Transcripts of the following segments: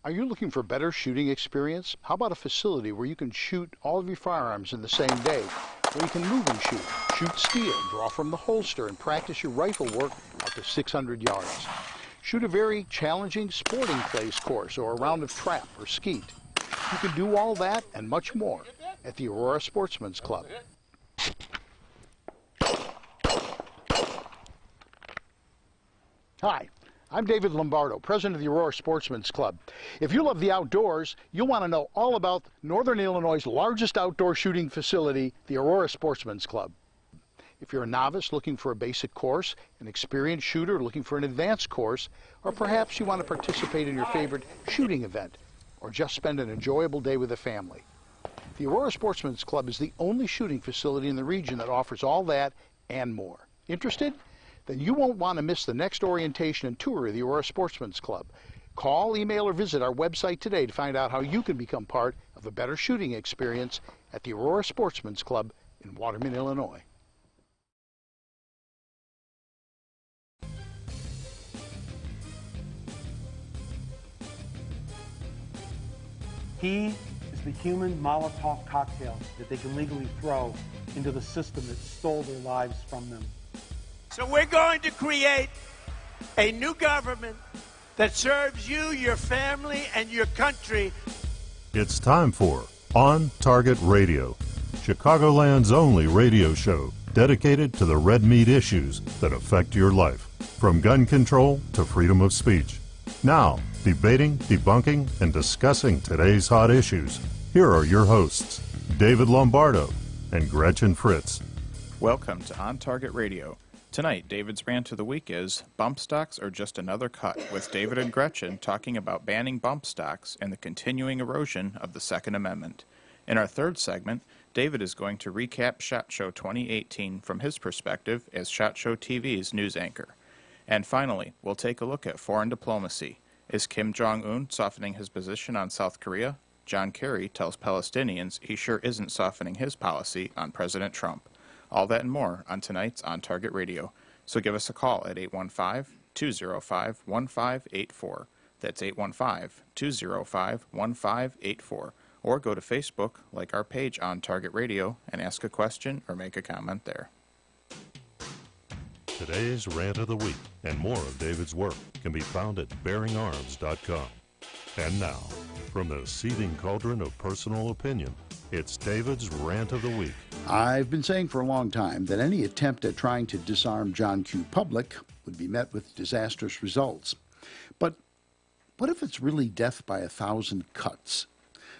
Are you looking for better shooting experience? How about a facility where you can shoot all of your firearms in the same day, where you can move and shoot steel, draw from the holster, and practice your rifle work out to 600 yards? Shoot a very challenging sporting clays course or a round of trap or skeet. You can do all that and much more at the Aurora Sportsman's Club. Hi, I'm David Lombardo, president of the Aurora Sportsman's Club. If you love the outdoors, you'll want to know all about Northern Illinois' largest outdoor shooting facility, the Aurora Sportsman's Club. If you're a novice looking for a basic course, an experienced shooter looking for an advanced course, or perhaps you want to participate in your favorite shooting event, or just spend an enjoyable day with a family, the Aurora Sportsman's Club is the only shooting facility in the region that offers all that and more. Interested? Then you won't want to miss the next orientation and tour of the Aurora Sportsman's Club. Call, email, or visit our website today to find out how you can become part of a better shooting experience at the Aurora Sportsman's Club in Waterman, Illinois. He is the human Molotov cocktail that they can legally throw into the system that stole their lives from them. So we're going to create a new government that serves you, your family, and your country. It's time for On Target Radio, Chicagoland's only radio show dedicated to the red meat issues that affect your life, from gun control to freedom of speech. Now, debating, debunking, and discussing today's hot issues, here are your hosts, David Lombardo and Gretchen Fritz. Welcome to On Target Radio. Tonight, David's rant of the week is Bump Stocks Are Just Another Cut, with David and Gretchen talking about banning bump stocks and the continuing erosion of the Second Amendment. In our third segment, David is going to recap SHOT Show 2018 from his perspective as SHOT Show TV's news anchor. And finally, we'll take a look at foreign diplomacy. Is Kim Jong-un softening his position on South Korea? John Kerry tells Palestinians he sure isn't softening his policy on President Trump. All that and more on tonight's On Target Radio. So give us a call at 815-205-1584. That's 815-205-1584. Or go to Facebook, like our page On Target Radio, and ask a question or make a comment there. Today's Rant of the Week and more of David's work can be found at bearingarms.com. And now, from the seething cauldron of personal opinion, it's David's Rant of the Week. I've been saying for a long time that any attempt at trying to disarm John Q. Public would be met with disastrous results. But what if it's really death by 1,000 cuts?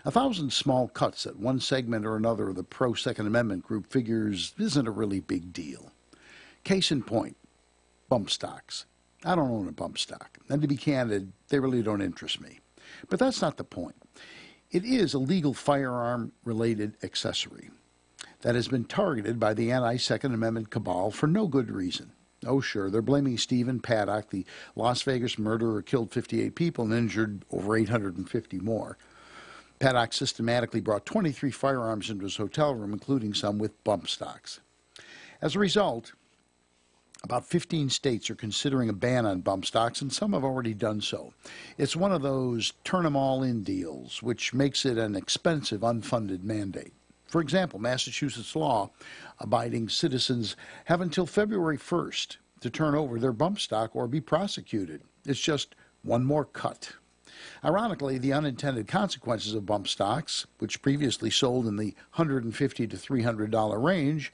1,000 small cuts that one segment or another of the pro-Second Amendment group figures isn't a really big deal. Case in point, bump stocks. I don't own a bump stock, and to be candid, they really don't interest me. But that's not the point. It is a legal firearm-related accessory that has been targeted by the anti-Second Amendment cabal for no good reason. Oh, sure, they're blaming Stephen Paddock, the Las Vegas murderer who killed 58 people and injured over 850 more. Paddock systematically brought 23 firearms into his hotel room, including some with bump stocks. As a result, about 15 states are considering a ban on bump stocks, and some have already done so. It's one of those turn-them-all-in deals, which makes it an expensive, unfunded mandate. For example, Massachusetts law-abiding citizens have until February 1st to turn over their bump stock or be prosecuted. It's just one more cut. Ironically, the unintended consequences of bump stocks, which previously sold in the $150 to $300 range,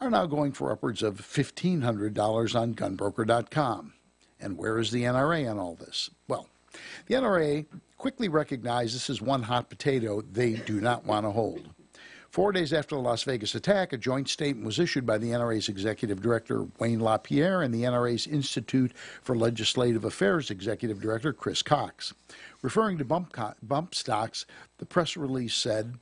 are now going for upwards of $1,500 on gunbroker.com. And where is the NRA on all this? Well, the NRA quickly recognized this is one hot potato they do not want to hold. 4 days after the Las Vegas attack, a joint statement was issued by the NRA's Executive Director, Wayne LaPierre, and the NRA's Institute for Legislative Affairs Executive Director, Chris Cox. Referring to bump stocks, the press release said,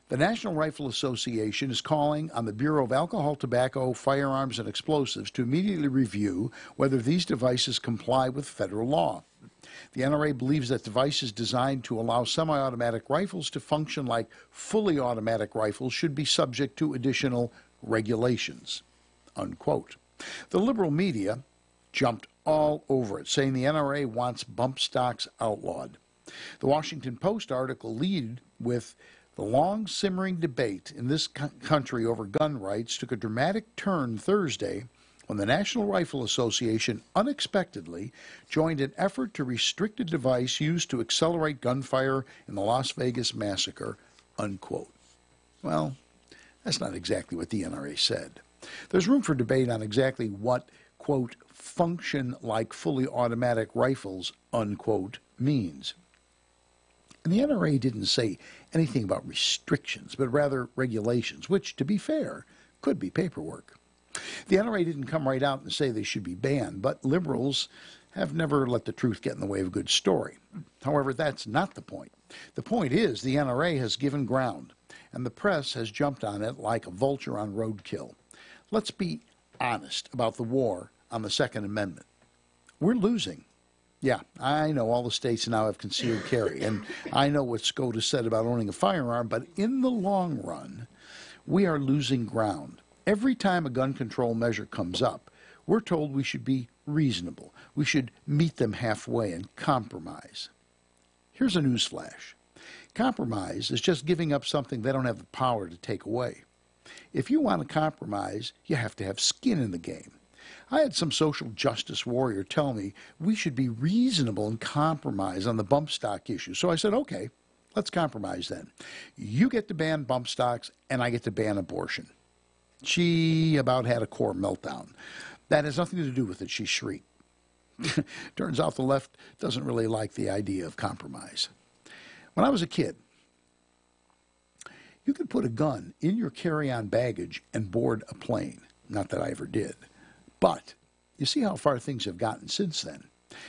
"The National Rifle Association is calling on the Bureau of Alcohol, Tobacco, Firearms, and Explosives to immediately review whether these devices comply with federal law. The NRA believes that devices designed to allow semi-automatic rifles to function like fully automatic rifles should be subject to additional regulations." Unquote. The liberal media jumped all over it, saying the NRA wants bump stocks outlawed. The Washington Post article lead with the long simmering debate in this country over gun rights took a dramatic turn Thursday when the National Rifle Association unexpectedly joined an effort to restrict a device used to accelerate gunfire in the Las Vegas massacre, unquote. Well, that's not exactly what the NRA said. There's room for debate on exactly what, quote, function like fully automatic rifles, unquote, means. And the NRA didn't say anything about restrictions, but rather regulations, which, to be fair, could be paperwork. The NRA didn't come right out and say they should be banned, but liberals have never let the truth get in the way of a good story. However, that's not the point. The point is the NRA has given ground, and the press has jumped on it like a vulture on roadkill. Let's be honest about the war on the Second Amendment. We're losing. Yeah, I know all the states now have concealed carry, and I know what SCOTUS said about owning a firearm, but in the long run, we are losing ground. Every time a gun control measure comes up, we're told we should be reasonable. We should meet them halfway and compromise. Here's a newsflash. Compromise is just giving up something they don't have the power to take away. If you want to compromise, you have to have skin in the game. I had some social justice warrior tell me we should be reasonable and compromise on the bump stock issue. So I said, okay, let's compromise then. You get to ban bump stocks, and I get to ban abortion. She about had a core meltdown. That has nothing to do with it, she shrieked. Turns out the left doesn't really like the idea of compromise. When I was a kid, you could put a gun in your carry-on baggage and board a plane. Not that I ever did. But you see how far things have gotten since then.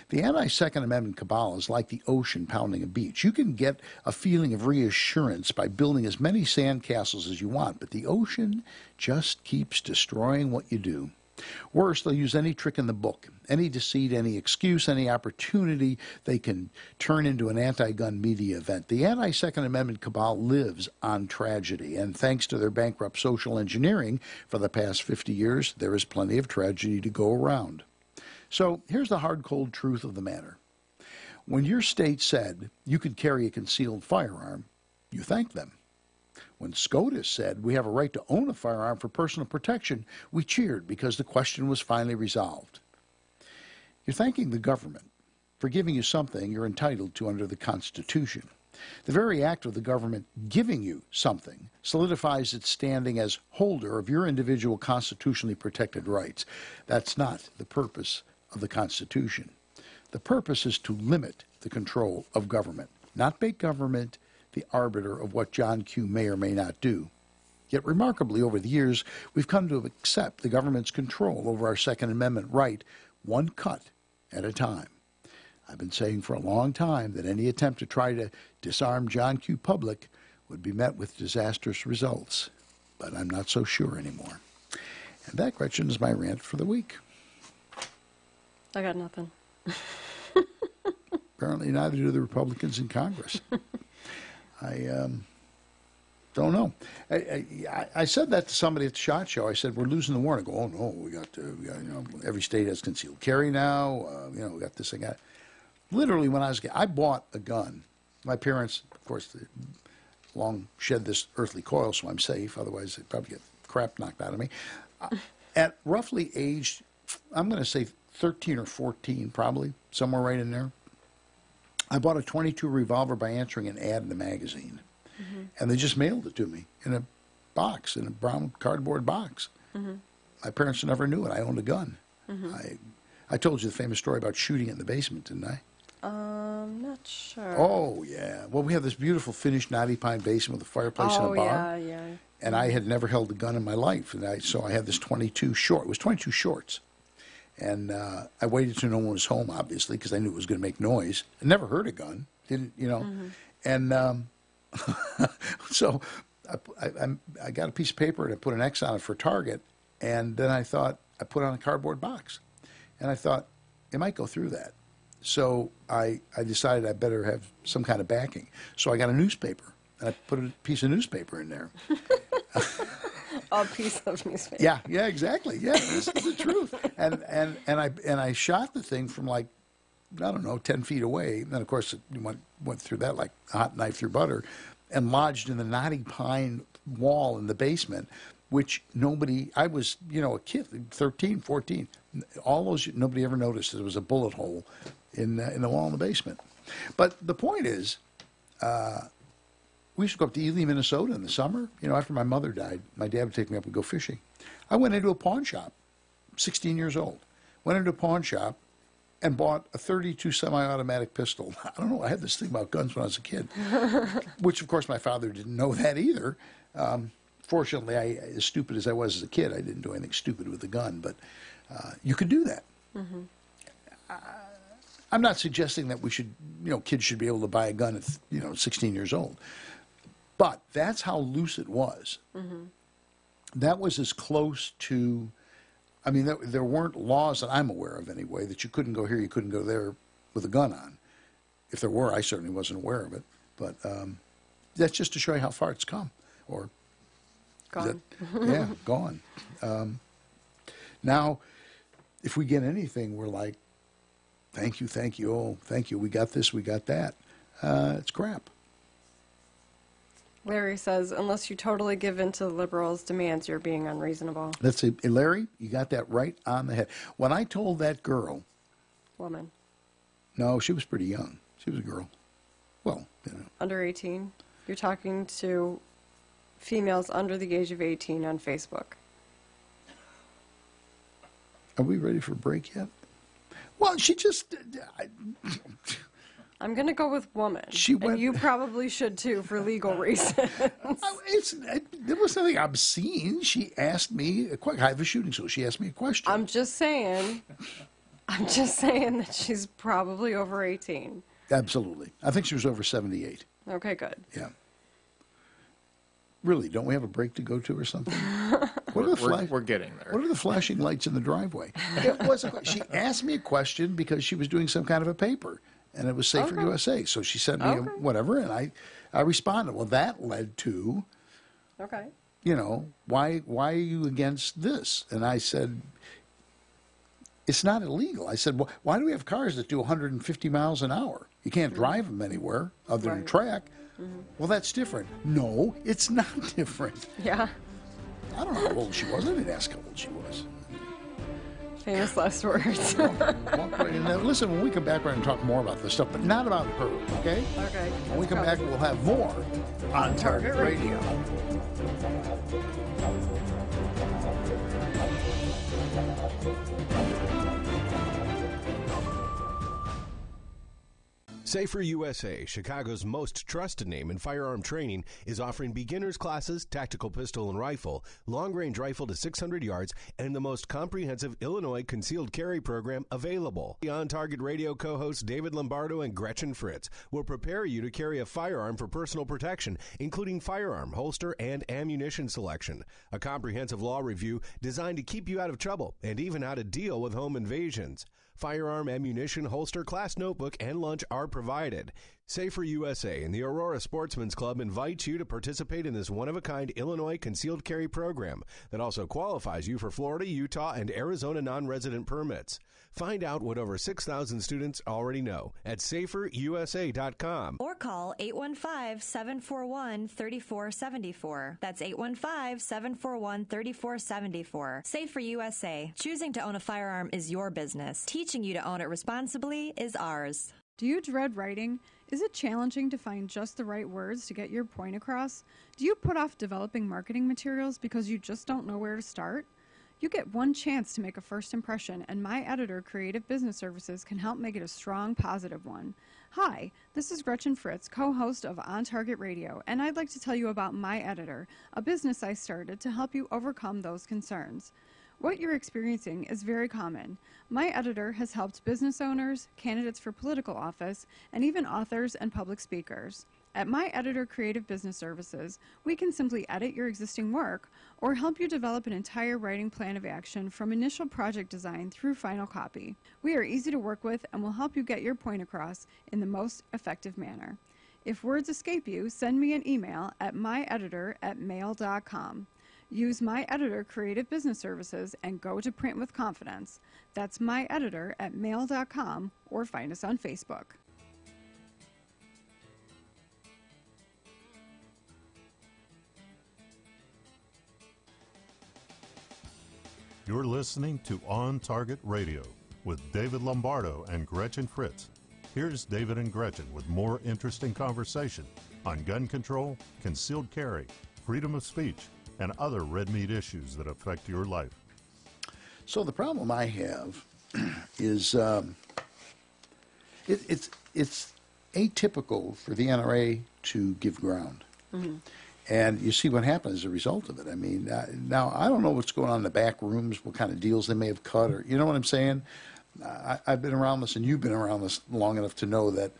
The anti-Second Amendment cabal is like the ocean pounding a beach. You can get a feeling of reassurance by building as many sandcastles as you want, but the ocean just keeps destroying what you do. Worse, they'll use any trick in the book, any deceit, any excuse, any opportunity they can turn into an anti-gun media event. The anti-Second Amendment cabal lives on tragedy, and thanks to their bankrupt social engineering for the past 50 years, there is plenty of tragedy to go around. So here's the hard, cold truth of the matter. When your state said you could carry a concealed firearm, you thanked them. When SCOTUS said we have a right to own a firearm for personal protection, we cheered because the question was finally resolved. You're thanking the government for giving you something you're entitled to under the Constitution. The very act of the government giving you something solidifies its standing as holder of your individual constitutionally protected rights. That's not the purpose of the Constitution. The purpose is to limit the control of government, not make government the arbiter of what John Q. may or may not do. Yet remarkably, over the years, we've come to accept the government's control over our Second Amendment right, one cut at a time. I've been saying for a long time that any attempt to try to disarm John Q. Public would be met with disastrous results, but I'm not so sure anymore. And that, Gretchen, is my rant for the week. I got nothing. Apparently neither do the Republicans in Congress. I don't know. I said that to somebody at the SHOT Show. I said, we're losing the war. And I go, oh, no, we got every state has concealed carry now. We got this thing. Literally, when I was a kid, I bought a gun. My parents, of course, long shed this earthly coil, so I'm safe. Otherwise, they'd probably get crap knocked out of me. At roughly age, I'm going to say 13 or 14, probably, somewhere right in there, I bought a .22 revolver by answering an ad in a magazine. Mm-hmm. And they just mailed it to me in a box, in a brown cardboard box. Mm-hmm. My parents never knew it. I owned a gun. Mm-hmm. I told you the famous story about shooting it in the basement, didn't I? Not sure. Oh, yeah. Well, we have this beautiful finished knotty pine basement with a fireplace and a bar. Yeah. And I had never held a gun in my life. And so I had this .22 short. It was .22 shorts. And I waited till no one was home, obviously, because I knew it was going to make noise. I never heard a gun. Didn't, Mm-hmm. And so I got a piece of paper and I put an X on it for target. And then I thought, I put it on a cardboard box. And I thought, it might go through that. So I decided I better have some kind of backing. So I got a newspaper. And I put a piece of newspaper in there. A piece of newspaper. Yeah, exactly. Yeah, this is the truth. And I shot the thing from like I don't know, 10 feet away. And then, of course, it went through that like a hot knife through butter and lodged in the knotty pine wall in the basement, which I was, a kid, 13, 14. All those, nobody ever noticed there was a bullet hole in the wall in the basement. But the point is, we used to go up to Ely, Minnesota in the summer. After my mother died, my dad would take me up and go fishing. I went into a pawn shop, 16 years old. Went into a pawn shop and bought a .32 semi-automatic pistol. I don't know, I had this thing about guns when I was a kid, which, of course, my father didn't know that either. Fortunately, as stupid as I was as a kid, I didn't do anything stupid with a gun, but you could do that. Mm-hmm. I'm not suggesting that we should, kids should be able to buy a gun at, 16 years old. But that's how loose it was. Mm-hmm. That was as close to, there weren't laws that I'm aware of anyway, that you couldn't go here, you couldn't go there with a gun on. If there were, I certainly wasn't aware of it. But that's just to show you how far it's come. Or gone. Yeah, gone. Now, if we get anything, we're like, thank you, oh, thank you, we got this, we got that. It's crap. Larry says, unless you totally give in to the liberals' demands, you're being unreasonable. That's it. Larry, you got that right on the head. When I told that girl... Woman. No, she was pretty young. She was a girl. Well, Under 18? You're talking to females under the age of 18 on Facebook. Are we ready for a break yet? Well, she just... I'm going to go with woman. And you probably should too, for legal reasons. There was nothing obscene. She asked me I have a shooting school. She asked me a question. I'm just saying that she's probably over 18. Absolutely. I think she was over 78. Okay, good. Yeah. Really, don't we have a break to go to or something? We're getting there. What are the flashing lights in the driveway? She asked me a question because she was doing some kind of a paper. And it was Safer USA. So she sent me whatever, and I responded. Well, that led to, why are you against this? And I said, it's not illegal. I said, well, why do we have cars that do 150 miles an hour? You can't drive them anywhere other than track. Mm-hmm. Well, that's different. No, it's not different. Yeah. I don't know how old she was. I didn't ask how old she was. Famous last words. Walk right in there. Listen, when we come back, we're going to talk more about this stuff, but not about her, okay? Okay. When we come back, we'll have more on Target Radio. Safer USA, Chicago's most trusted name in firearm training, is offering beginners classes, tactical pistol and rifle, long-range rifle to 600 yards, and the most comprehensive Illinois concealed carry program available. The On Target Radio co-hosts David Lombardo and Gretchen Fritz will prepare you to carry a firearm for personal protection, including firearm, holster, and ammunition selection. A comprehensive law review designed to keep you out of trouble and even how to deal with home invasions. Firearm, ammunition, holster, class notebook, and lunch are provided. Safer USA and the Aurora Sportsman's Club invite you to participate in this one-of-a-kind Illinois concealed carry program that also qualifies you for Florida, Utah, and Arizona non-resident permits. Find out what over 6,000 students already know at saferusa.com. Or call 815-741-3474. That's 815-741-3474. Safer USA. Choosing to own a firearm is your business. Teaching you to own it responsibly is ours. Do you dread writing? Is it challenging to find just the right words to get your point across? Do you put off developing marketing materials because you just don't know where to start? You get one chance to make a first impression, and my editor, Creative Business Services, can help make it a strong, positive one. Hi, this is Gretchen Fritz, co-host of On Target Radio, and I'd like to tell you about My Editor, a business I started to help you overcome those concerns. What you're experiencing is very common. My Editor has helped business owners, candidates for political office, and even authors and public speakers. At My Editor Creative Business Services, we can simply edit your existing work or help you develop an entire writing plan of action from initial project design through final copy. We are easy to work with and will help you get your point across in the most effective manner. If words escape you, send me an email at myeditor@mail.com. Use my editor, Creative Business Services, and go to print with confidence. That's my editor at mail.com or find us on Facebook. You're listening to On Target Radio with David Lombardo and Gretchen Fritz. Here's David and Gretchen with more interesting conversation on gun control, concealed carry, freedom of speech, and other red meat issues that affect your life. So the problem I have is it's atypical for the NRA to give ground. Mm-hmm. And you see what happened as a result of it. I mean, now, I don't know what's going on in the back rooms, what kind of deals they may have cut, or, you know what I'm saying? I've been around this, and you've been around this long enough to know that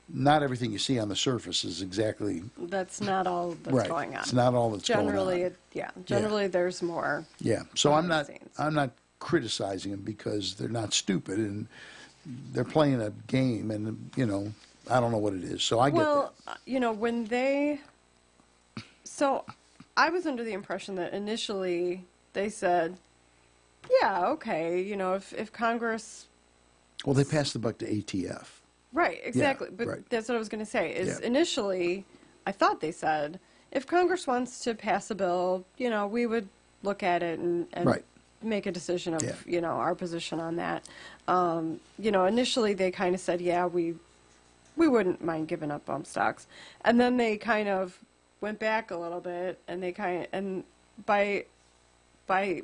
not everything you see on the surface is exactly... That's not all that's going on. It's not all that's generally, going on. Generally there's more. Yeah, so I'm not criticizing them because they're not stupid, and they're playing a game, and, you know, I don't know what it is. So I get that. Well, you know, when they... So I was under the impression that initially they said, yeah, okay, you know, if Congress... Well, they passed the buck to ATF. Right, exactly. Yeah, but that's what I was going to say, is initially I thought they said, if Congress wants to pass a bill, you know, we would look at it and make a decision of, you know, our position on that. You know, initially they kind of said, yeah, we wouldn't mind giving up bump stocks. And then they kind of went back a little bit, and they and by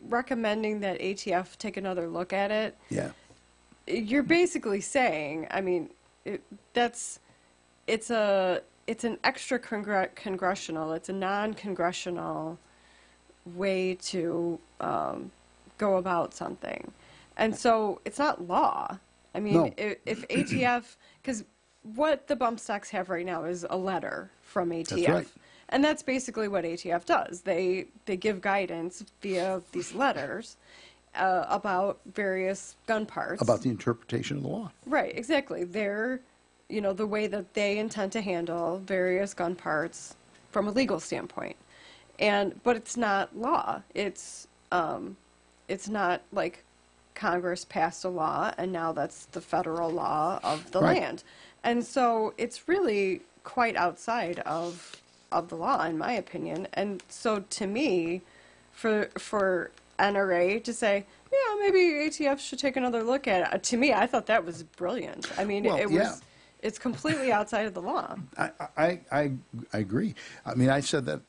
recommending that ATF take another look at it, you're basically saying, I mean, it's an extra congressional, it's a non-congressional way to go about something, and so it's not law. I mean, if ATF, because what the bump stocks have right now is a letter from ATF. That's right. And that's basically what ATF does. They give guidance via these letters about various gun parts. About the interpretation of the law. Right, exactly. They're, you know, the way that they intend to handle various gun parts from a legal standpoint. But it's not law. It's not like Congress passed a law and now that's the federal law of the land. And so it's really quite outside of the law, in my opinion. And so to me, for NRA to say, yeah, maybe ATF should take another look at it, to me, I thought that was brilliant. I mean, it's completely outside of the law. I agree. I mean, I said that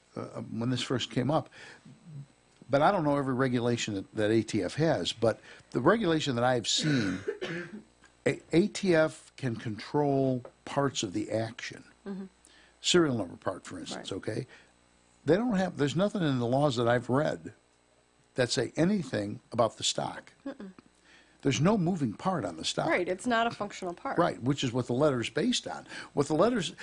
when this first came up, but I don't know every regulation that ATF has, but the regulation that I've seen, ATF can control parts of the action. Mm-hmm. Serial number part, for instance, okay? They don't have, there's nothing in the laws that I've read that say anything about the stock. Mm-mm. There's no moving part on the stock. Right, it's not a functional part. Right, which is what the letter's based on. What the letter's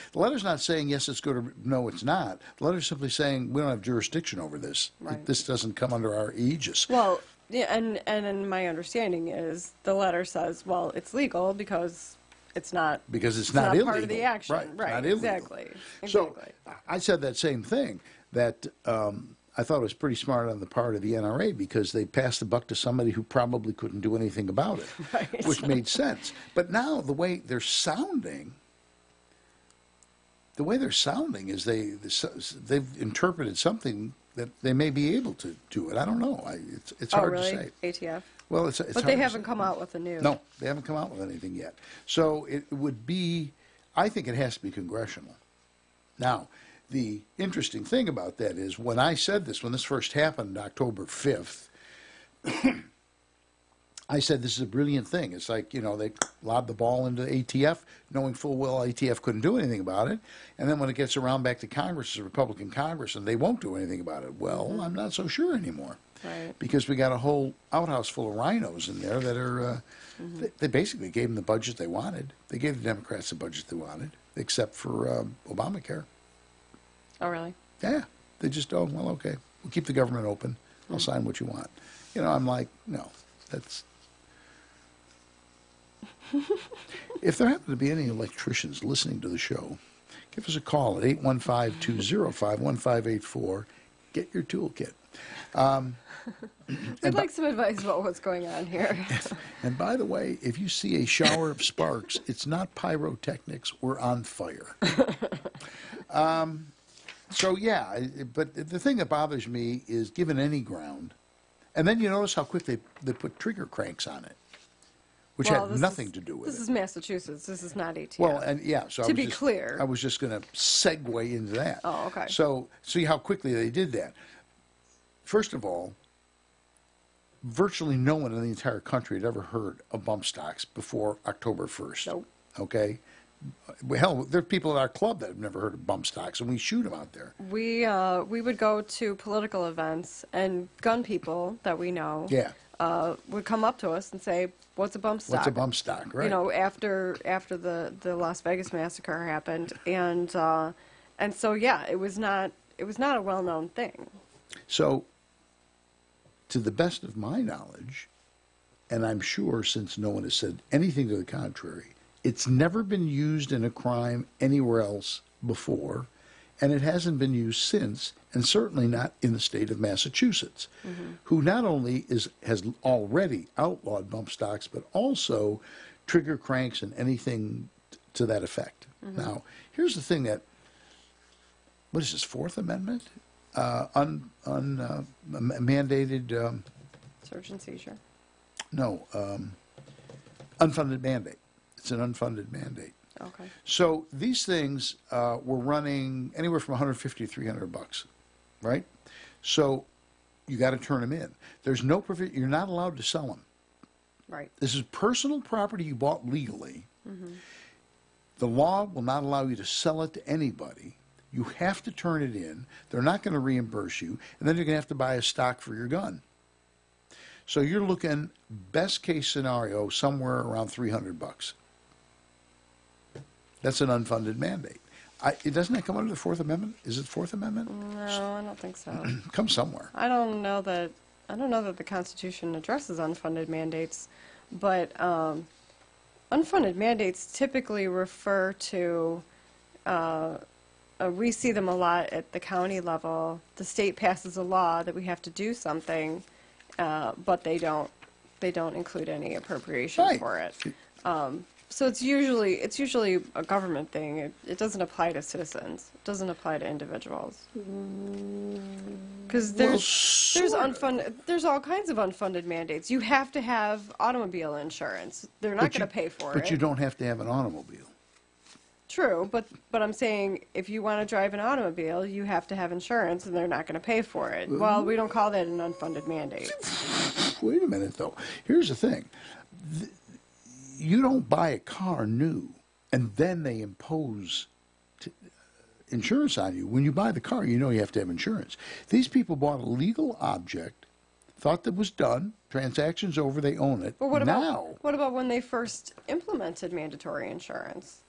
not saying, yes, it's good, or no, it's not. The letter's simply saying, we don't have jurisdiction over this. Right. This doesn't come under our aegis. Well, yeah, and my understanding is the letter says, well, it's legal because it's not illegal. Part of the action. Right, right, exactly. So I said that same thing, that I thought it was pretty smart on the part of the NRA because they passed the buck to somebody who probably couldn't do anything about it, which made sense. But now the way they're sounding is they've interpreted something that they may be able to do it. I don't know. It's hard to say. ATF? Well, it's but they haven't come out with a new. No, they haven't come out with anything yet. So it would be, I think it has to be congressional. Now, the interesting thing about that is when I said this, when this first happened October 5th, I said this is a brilliant thing. It's like, you know, they lobbed the ball into ATF, knowing full well ATF couldn't do anything about it. And then when it gets around back to Congress, it's a Republican Congress, and they won't do anything about it. Well, I'm not so sure anymore. Right. Because we got a whole outhouse full of rhinos in there that are, they basically gave them the budget they wanted. They gave the Democrats the budget they wanted, except for Obamacare. Oh, really? Yeah. They just, oh, well, okay. We'll keep the government open. I'll sign what you want. You know, I'm like, no, that's... If there happen to be any electricians listening to the show, give us a call at 815-205-1584, Get your toolkit. We'd like some advice about what's going on here. And by the way, if you see a shower of sparks, it's not pyrotechnics. We're on fire. So, yeah, but the thing that bothers me is given any ground, and then you notice how quick they put trigger cranks on it, which had nothing to do with it. This is Massachusetts. This is not ATF. Well, and yeah, so to be clear. I was just going to segue into that. Oh, okay. So, see how quickly they did that. First of all, virtually no one in the entire country had ever heard of bump stocks before October 1st. Nope. Okay? Hell, there are people at our club that have never heard of bump stocks, and we shoot them out there. We would go to political events, and gun people that we know would come up to us and say, "What's a bump stock?" What's a bump stock, right? You know, after the Las Vegas massacre happened, and so yeah, it was not a well-known thing. So, to the best of my knowledge, and I'm sure since no one has said anything to the contrary, it's never been used in a crime anywhere else before, and it hasn't been used since, and certainly not in the state of Massachusetts, who not only has already outlawed bump stocks, but also trigger cranks and anything to that effect. Now, here's the thing that, what is this, Fourth Amendment? Mandated... Search and seizure? No, unfunded mandate. It's an unfunded mandate. Okay. So these things were running anywhere from $150 to $300, right? So you got to turn them in. There's no profit. You're not allowed to sell them. Right. This is personal property you bought legally. The law will not allow you to sell it to anybody. You have to turn it in. They're not going to reimburse you, and then you're going to have to buy a stock for your gun. So you're looking, best case scenario, somewhere around $300. That's an unfunded mandate. It doesn't that come under the Fourth Amendment? Is it Fourth Amendment? No, I don't think so. Comes somewhere. I don't know that the Constitution addresses unfunded mandates, but unfunded mandates typically refer to. We see them a lot at the county level. The state passes a law that we have to do something, but they don't include any appropriation for it. So it's usually a government thing. It doesn't apply to citizens. It doesn't apply to individuals. Because there's all kinds of unfunded mandates. You have to have automobile insurance. They're not going to pay for it. But you don't have to have an automobile. True, but I'm saying if you want to drive an automobile, you have to have insurance, and they're not going to pay for it. Well, we don't call that an unfunded mandate. Wait a minute, though. Here's the thing. You don't buy a car new, and then they impose insurance on you. When you buy the car, you know you have to have insurance. These people bought a legal object, thought that was done, transaction's over, they own it. But what about when they first implemented mandatory insurance?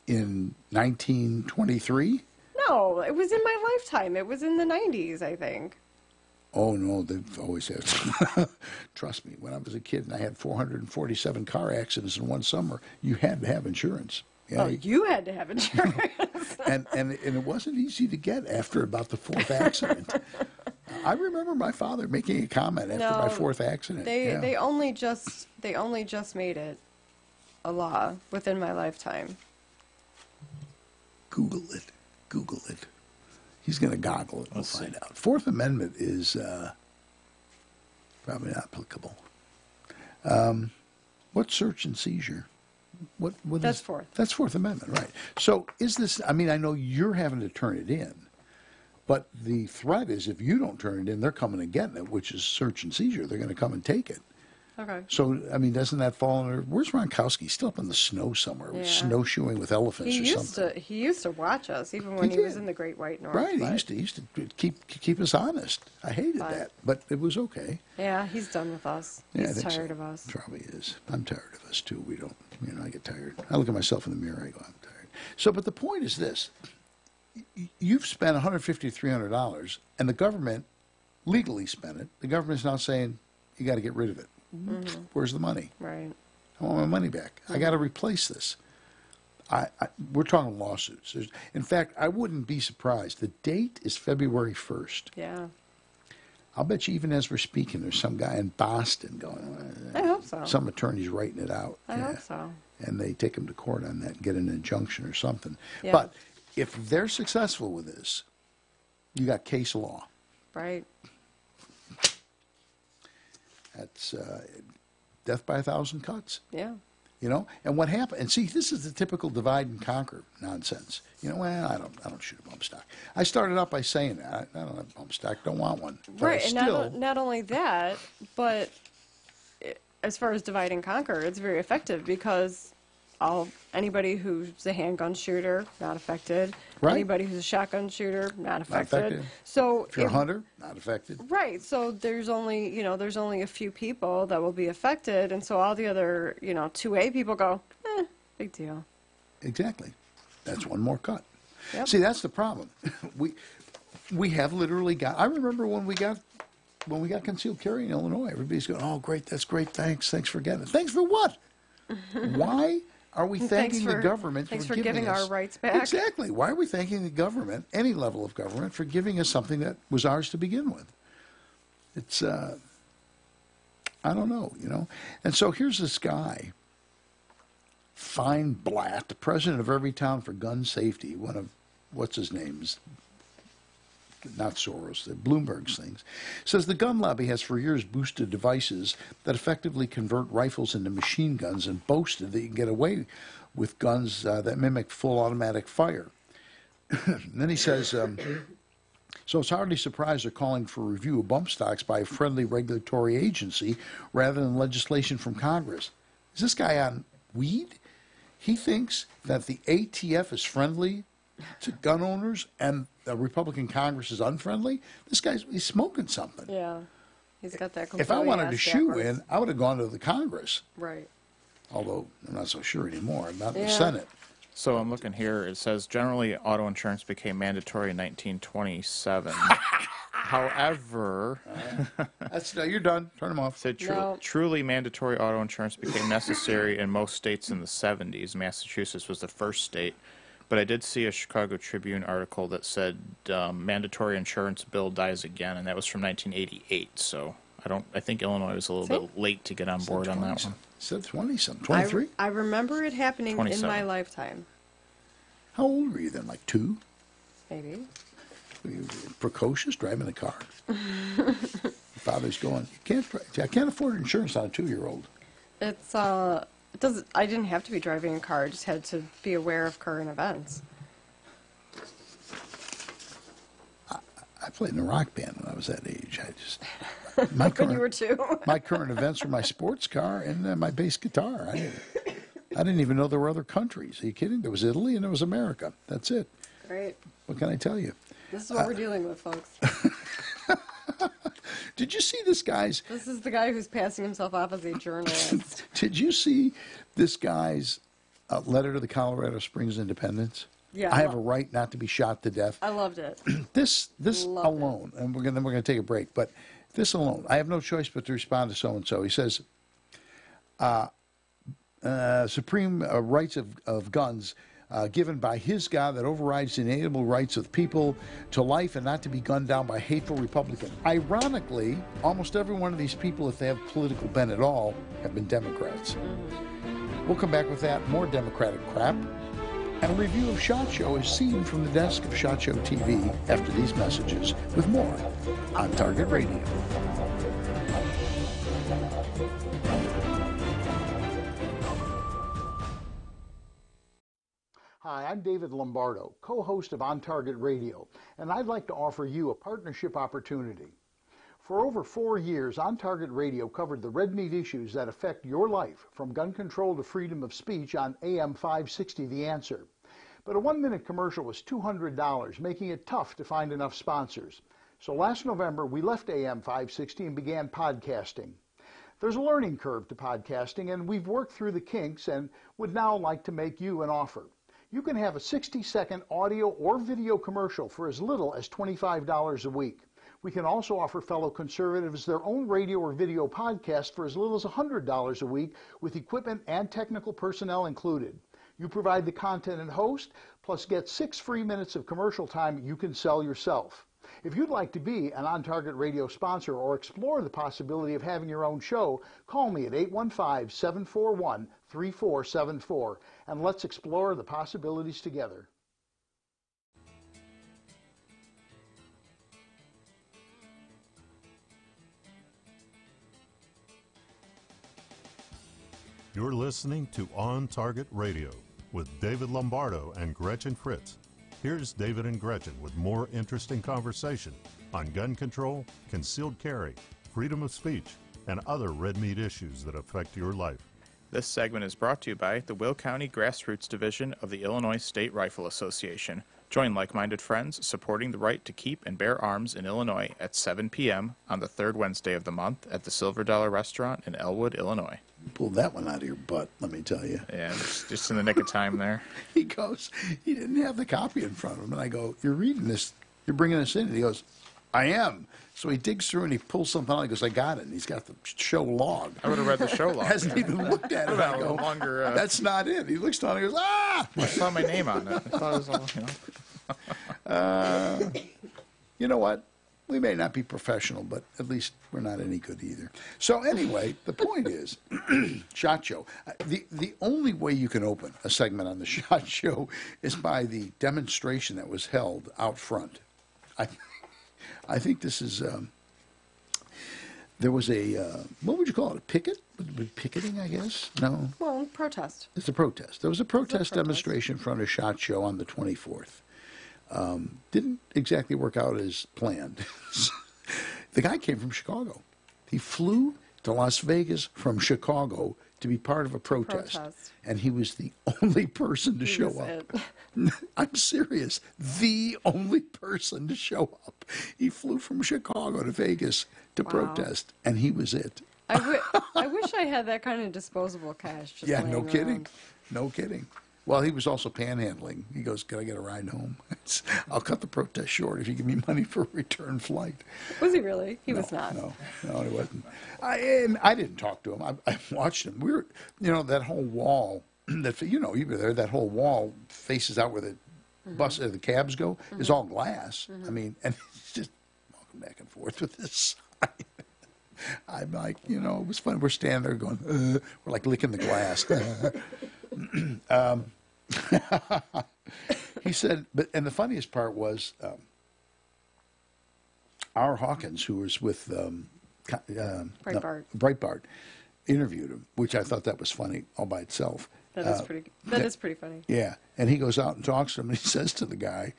In 1923? No, it was in my lifetime. It was in the 90s, I think. Oh, no, they've always had. Trust me, when I was a kid and I had 447 car accidents in one summer, you had to have insurance. Yeah, oh, you had to have insurance. and it wasn't easy to get after about the fourth accident. I remember my father making a comment after my fourth accident. They only just made it a law within my lifetime. Google it. He's going to goggle it. We'll find out. Fourth Amendment is probably not applicable. What's search and seizure? What That's fourth. That's Fourth Amendment, right? So is this? I mean, I know you're having to turn it in, but the threat is if you don't turn it in, they're coming and getting it, which is search and seizure. They're going to come and take it. Okay. So, I mean, doesn't that fall under... Where's Ronkowski? He's still up in the snow somewhere, snowshoeing with elephants or something. He used to watch us, even when he was in the Great White North. Right, he used to keep us honest. I hated that, but it was okay. Yeah, he's done with us. Yeah, he's tired of us. Probably is. I'm tired of us, too. We don't... I get tired. I look at myself in the mirror, I go, I'm tired. So, but the point is this. You've spent $150 to $300, and the government legally spent it. The government's now saying, you got to get rid of it. Mm-hmm. Where's the money? Right. I want my money back. I got to replace this. We're talking lawsuits. In fact, I wouldn't be surprised. The date is February 1st. Yeah. I'll bet you even as we're speaking, there's some guy in Boston going, I hope so. Some attorney's writing it out. I hope so. And they take him to court on that and get an injunction or something. Yeah. But if they're successful with this, you got case law. Right. That's death by 1,000 cuts. Yeah. You know, and what happened? And see, this is the typical divide and conquer nonsense. You know, well, I don't shoot a bump stock. I started out by saying that I don't have a bump stock, don't want one. But right, and not only that, but as far as divide and conquer, it's very effective because anybody who's a handgun shooter, not affected. Right. Anybody who's a shotgun shooter, not affected. Not affected. So if you're a hunter, not affected. Right. So there's only a few people that will be affected, and so all the other 2A people go, big deal. Exactly. That's one more cut. Yep. See, that's the problem. we have literally got. I remember when we got concealed carry in Illinois. Everybody's going, "Oh, great, that's great. Thanks for getting it. Thanks for what? Why are we thanking the government for giving us our rights back? Exactly. Why are we thanking the government, any level of government, for giving us something that was ours to begin with? It's I don't know, And so here's this guy, Feinblatt, the president of Every Town for Gun Safety, one of what's his name's. Not Soros, the Bloomberg's things, says the gun lobby has for years boosted devices that effectively convert rifles into machine guns and boasted that you can get away with guns that mimic full automatic fire. And then he says, so it's hardly surprised they're calling for review of bump stocks by a friendly regulatory agency rather than legislation from Congress. Is this guy on weed? He thinks that the ATF is friendly to gun owners and the Republican Congress is unfriendly. This he's smoking something. Yeah, he's got that. If I wanted to shoe in, I would have gone to the Congress. Right. Although I'm not so sure anymore. I'm not in the Senate. So I'm looking here. It says generally auto insurance became mandatory in 1927. However, you're done. Turn them off. Said truly mandatory auto insurance became necessary in most states in the 70s. Massachusetts was the first state. But I did see a Chicago Tribune article that said mandatory insurance bill dies again, and that was from 1988. So I think Illinois was a little bit late to get on board on that one. Said 20-something, 23? I remember it happening 27. in my lifetime. How old were you then? Like 2? Maybe. Were you precocious driving a car? Father's going, I can't afford insurance on a 2-year-old. I didn't have to be driving a car. I just had to be aware of current events. I played in a rock band when I was that age. When you were 2? My current events were my sports car and my bass guitar. I didn't even know there were other countries. Are you kidding? There was Italy and there was America. That's it. Great. What can I tell you? This is what we're dealing with, folks. Did you see this guy's... This is the guy who's passing himself off as a journalist. Did you see this guy's letter to the Colorado Springs Independents? Yeah. I have a right not to be shot to death. I loved it. This alone, and we're gonna take a break, but this alone, I have no choice but to respond to so-and-so. He says, supreme rights of guns given by his God that overrides the inalienable rights of people to life and not to be gunned down by hateful Republicans. Ironically, almost every one of these people, if they have political bent at all, have been Democrats. We'll come back with that, more Democratic crap, and a review of SHOT Show as seen from the desk of SHOT Show TV after these messages, with more on Target Radio. Hi, I'm David Lombardo, co-host of On Target Radio, and I'd like to offer you a partnership opportunity. For over 4 years, On Target Radio covered the red meat issues that affect your life, from gun control to freedom of speech on AM 560 The Answer. But a 1-minute commercial was $200, making it tough to find enough sponsors. So last November, we left AM 560 and began podcasting. There's a learning curve to podcasting, and we've worked through the kinks and would now like to make you an offer. You can have a 60-second audio or video commercial for as little as $25 a week. We can also offer fellow conservatives their own radio or video podcast for as little as $100 a week with equipment and technical personnel included. You provide the content and host, plus get 6 free minutes of commercial time you can sell yourself. If you'd like to be an On Target Radio sponsor or explore the possibility of having your own show, call me at 815-741-3474, and let's explore the possibilities together. You're listening to On Target Radio with David Lombardo and Gretchen Fritz. Here's David and Gretchen with more interesting conversation on gun control, concealed carry, freedom of speech, and other red meat issues that affect your life. This segment is brought to you by the Will County Grassroots Division of the Illinois State Rifle Association. Join like-minded friends supporting the right to keep and bear arms in Illinois at 7 p.m. on the third Wednesday of the month at the Silver Dollar Restaurant in Elwood, Illinois. You pulled that one out of your butt, let me tell you. Yeah, just in the nick of time there. He goes, he didn't have the copy in front of him. And I go, you're reading this, you're bringing this in. And he goes, I am. So he digs through and he pulls something out. He goes, I got it. And he's got the show log. I would have read the show log. Hasn't even looked at it. I go, that's not it. He looks down and he goes, ah! I saw my name on it. I thought it was all, you know what? We may not be professional, but at least we're not any good either. So anyway, the point is, SHOT Show. The only way you can open a segment on the SHOT Show is by the demonstration that was held out front. I think this is, there was a, what would you call it, a picket? Would it be picketing, I guess? No? Well, protest. It's a protest. There was a protest demonstration in front of SHOT Show on the 24th. Didn't exactly work out as planned. The guy came from Chicago. He flew to Las Vegas from Chicago to be part of a protest. And he was the only person to show up. I'm serious. The only person to show up. He flew from Chicago to Vegas to protest, and he was it. I wish I had that kind of disposable cash. Just yeah, no kidding. Around. No kidding. Well, he was also panhandling. He goes, can I get a ride home? I'll cut the protest short if you give me money for a return flight. Was he really? He was not. No, he wasn't. I didn't talk to him. I watched him. We were, that whole wall, that you were there, that whole wall faces out where the bus, the cabs go, is all glass. I mean, and he's just walking back and forth with this sign. I'm like, it was fun. We're standing there going, we're like licking the glass. He said, and the funniest part was our Hawkins, who was with Breitbart, interviewed him, which I thought that was funny all by itself. That is pretty funny. Yeah, and he goes out and talks to him, and he says to the guy,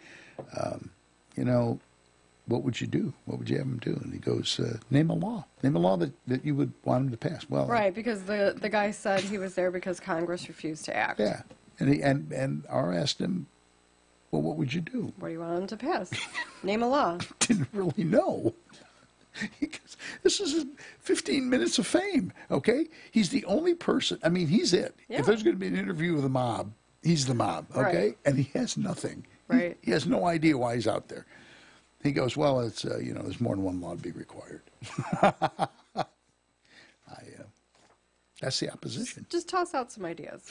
what would you do? What would you have him do? And he goes, name a law. Name a law that you would want him to pass. Well, right, because the guy said he was there because Congress refused to act. Yeah, and R asked him, well, what would you do? What do you want him to pass? Name a law. Didn't really know. This is 15 minutes of fame, okay? He's the only person. I mean, he's it. Yeah. If there's going to be an interview with the mob, he's the mob, okay? Right. And he has nothing. Right. He has no idea why he's out there. He goes, well, it's, there's more than one law to be required. That's the opposition. Just toss out some ideas,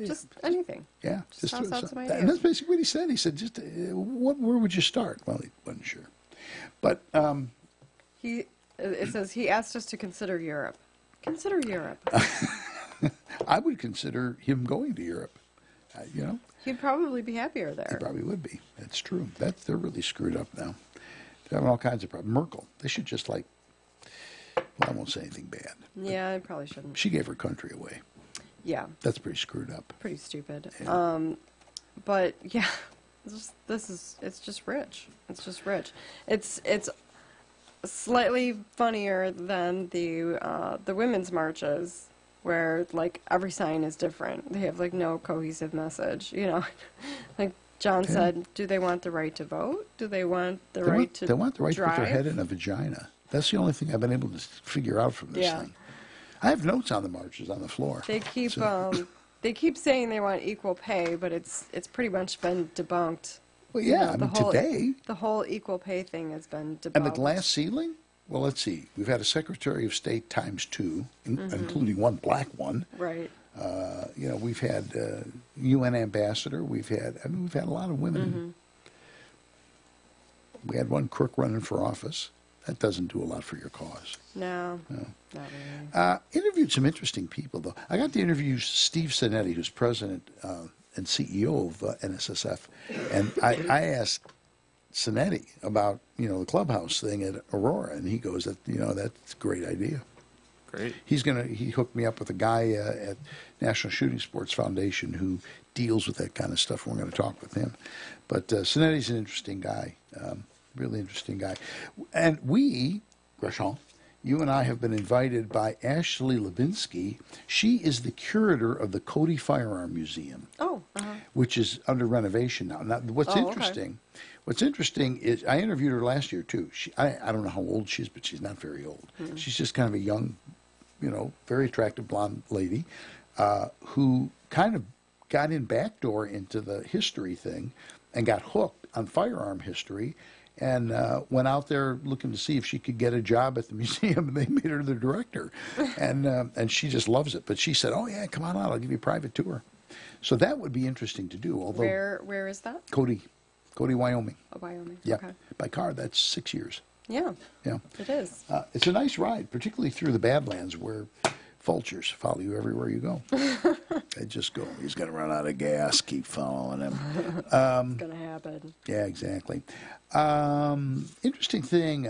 just anything. Yeah. Just toss out some ideas. And that's basically what he said. He said, just, where would you start? Well, he wasn't sure. But it says he asked us to consider Europe. Consider Europe. I would consider him going to Europe, He'd probably be happier there. He probably would be. That's true. They're really screwed up now. They're having all kinds of problems. Merkel, they should just well, I won't say anything bad. Yeah, I probably shouldn't. She gave her country away. Yeah. That's pretty screwed up. Pretty stupid. Yeah. But yeah, it's just rich. It's just rich. It's slightly funnier than the women's marches, where every sign is different. They have no cohesive message. Like John said, do they want the right to vote? Do they want the right to drive? They want the right to put their head in a vagina. That's the only thing I've been able to figure out from this thing. I have notes on the marches on the floor. They keep they keep saying they want equal pay, but it's pretty much been debunked. Well, yeah, today the whole equal pay thing has been debunked. And the glass ceiling? Well, let's see. We've had a Secretary of State ×2, including one black one. Right. We've had UN ambassador. We've had a lot of women. Mm-hmm. We had one crook running for office. That doesn't do a lot for your cause. No. Not really. Interviewed some interesting people, though. I got to interview Steve Sinetti, who's president and CEO of NSSF, and I asked Sinetti about the clubhouse thing at Aurora, and he goes, that's a great idea. Great. He hooked me up with a guy at National Shooting Sports Foundation who deals with that kind of stuff. We're going to talk with him. But Sinetti's an interesting guy, really interesting guy. And we, Gretchen, you and I have been invited by Ashley Levinsky. She is the curator of the Cody Firearm Museum, which is under renovation now. Now, what's interesting is I interviewed her last year too. I don't know how old she is, but she's not very old. Mm-hmm. She's just kind of a young, very attractive blonde lady who kind of got in backdoor into the history thing and got hooked on firearm history. And went out there looking to see if she could get a job at the museum, and they made her the director. And she just loves it. But she said, "Oh yeah, come on out. I'll give you a private tour." So that would be interesting to do. Although where is that? Cody, Wyoming. Oh, Wyoming. Yeah, okay. By car that's 6 years. Yeah. Yeah, it is. It's a nice ride, particularly through the Badlands where vultures follow you everywhere you go. They just go, he's going to run out of gas, keep following him. It's going to happen. Yeah, exactly. Interesting thing,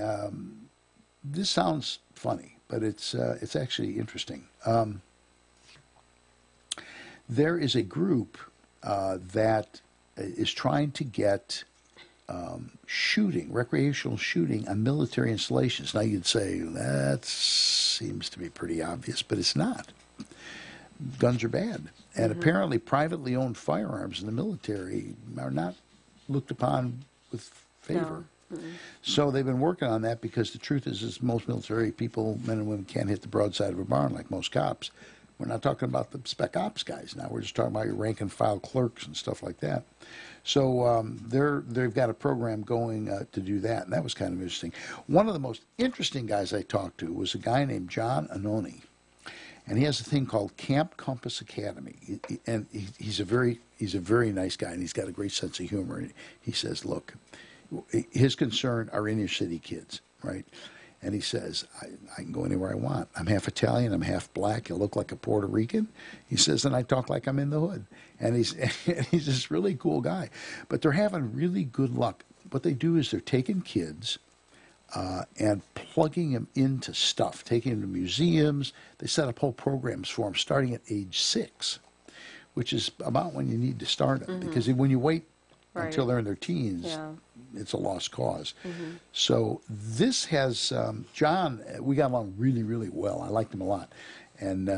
this sounds funny, but it's actually interesting. There is a group that is trying to get recreational shooting on military installations. Now you'd say, that seems to be pretty obvious, but it's not. Guns are bad. And apparently privately owned firearms in the military are not looked upon with favor. No. So they've been working on that because the truth is most military people, men and women, can't hit the broadside of a barn like most cops. We're not talking about the spec ops guys now. We're just talking about your rank and file clerks and stuff like that. So they've got a program going to do that, and that was kind of interesting. One of the most interesting guys I talked to was a guy named John Anoni, and he has a thing called Camp Compass Academy. And he's a very nice guy, and he's got a great sense of humor. And he says, look, his concern are inner city kids, right? And he says, I can go anywhere I want. I'm half Italian, I'm half black, I look like a Puerto Rican. He says, and I talk like I'm in the hood. And he's this really cool guy. But they're having really good luck. What they do is they're taking kids and plugging them into stuff, taking them to museums. They set up whole programs for them starting at age 6, which is about when you need to start them. Because when you wait until they're in their teens, it's a lost cause. So this has, John, we got along really, really well. I liked him a lot. And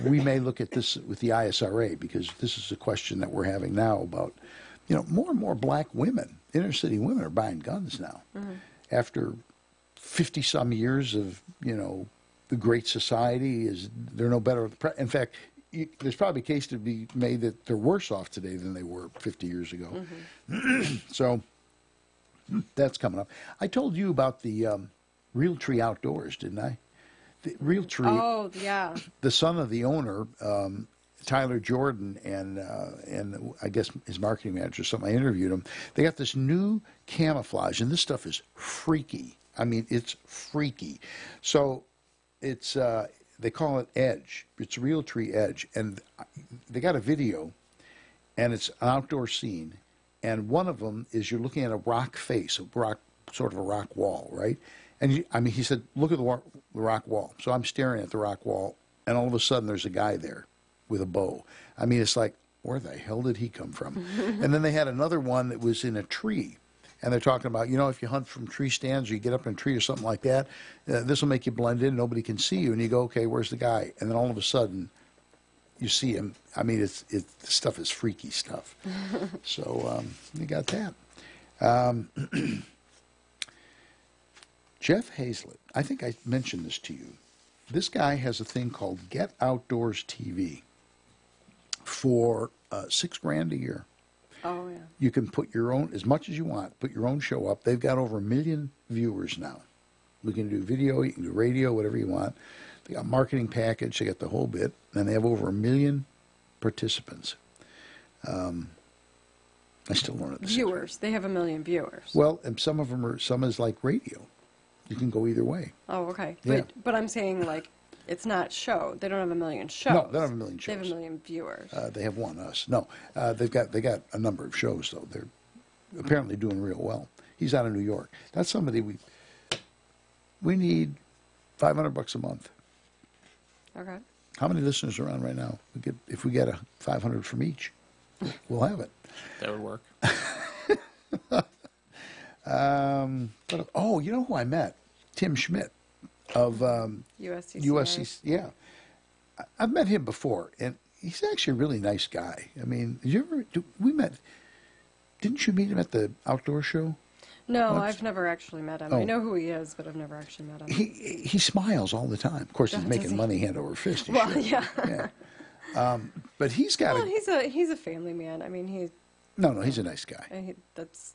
we may look at this with the ISRA because this is a question that we're having now about, more and more black women, inner city women are buying guns now. After 50-some years of, the Great Society, they're no better. In fact, there's probably a case to be made that they're worse off today than they were 50 years ago. So that's coming up. I told you about the Realtree Outdoors, didn't I? The Realtree. Oh, yeah. The son of the owner, Tyler Jordan, and I guess his marketing manager, something, I interviewed him. They got this new camouflage, and this stuff is freaky. I mean, it's freaky. So it's... they call it Edge. It's Realtree Edge. And they got a video, and it's an outdoor scene. And one of them is you're looking at a rock face, sort of a rock wall, right? And he said, look at the rock wall. So I'm staring at the rock wall, and all of a sudden there's a guy there with a bow. I mean, it's like, where the hell did he come from? And then they had another one that was in a tree. And they're talking about, if you hunt from tree stands or you get up in a tree or something like that, this will make you blend in. Nobody can see you. And you go, okay, where's the guy? And then all of a sudden, you see him. I mean, the stuff is freaky stuff. So you got that. Jeff Hazlett, I think I mentioned this to you. This guy has a thing called Get Outdoors TV for $6,000 a year. Oh, yeah. You can put your own, as much as you want, put your own show up. They've got over 1 million viewers now. We can do video, you can do radio, whatever you want. They got a marketing package, they got the whole bit, and they have over 1 million participants. I still don't know the viewers. They have 1 million viewers. Well, and some of them some is like radio. You can go either way. Oh, okay. Yeah. But I'm saying, like, it's not show. They don't have 1 million shows. No, they don't have 1 million shows. They have 1 million viewers. They have one, us. No, they got a number of shows though. They're apparently doing real well. He's out of New York. That's somebody we need $500 a month. Okay. How many listeners are on right now? If we get a 500 from each, we'll have it. That would work. Oh, you know who I met? Tim Schmidt of USC. Yeah, I've met him before, and he's actually a really nice guy. I mean, we met? Didn't you meet him at the outdoor show? No, once? I've never actually met him. Oh. I know who he is, but I've never actually met him. He smiles all the time. Of course, he's making money hand over fist. Well, yeah. Yeah. But he's got. Well, he's a family man. I mean, he's. No, he's a nice guy. That's